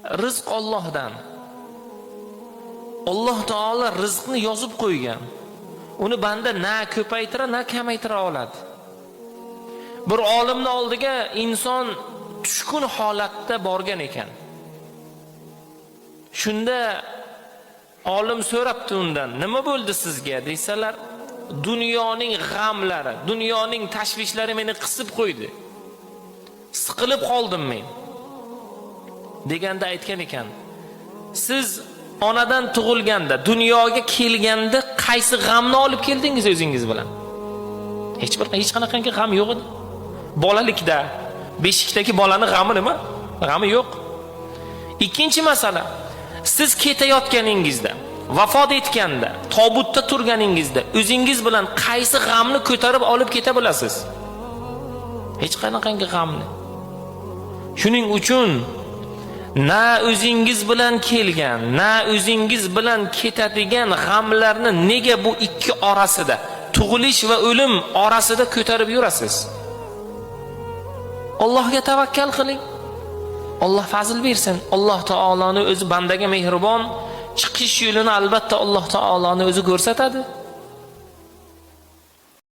rizq Allohdan. Alloh taolo rizqni yozib qo'ygan. Uni banda na ko'paytira, na kamaytira oladi. Bir olimning oldiga inson tushkun holatda borgan ekan. Shunda olim so'rabdi undan, "Nima bo'ldi sizga?" desalar, "Dunyoning g'amlari, dunyoning tashvishlari meni qisib qo'ydi. Siqilib qoldim men." deganda aytgan ekan, "Siz onadan tug'ilganda, dunyoga kelganda qaysi g'amni olib keldingiz o'zingiz bilan?" Hech qanaqangi g'am yo'q edi. Bolalikda beshikdagi bolaning g'ami nima? G'ami yo'q. Ikkinchi masala, siz ketayotganingizda, vafot etganda, tobutda turganingizda o'zingiz bilan qaysi g'amni ko'tarib olib keta bilasiz? Hech qanaqangi g'amni. Shuning uchun na o'zingiz bilan kelgan, na o'zingiz bilan ketadigan g'amlarni nega bu ikki orasida, tug'ilish va o'lim orasida ko'tarib yurasiz? Allohga tavakkal qiling. Alloh fazl bersin. Alloh taoloni o'zi bandaga mehribon, chiqish yo'lini albatta Alloh taoloni o'zi ko'rsatadi.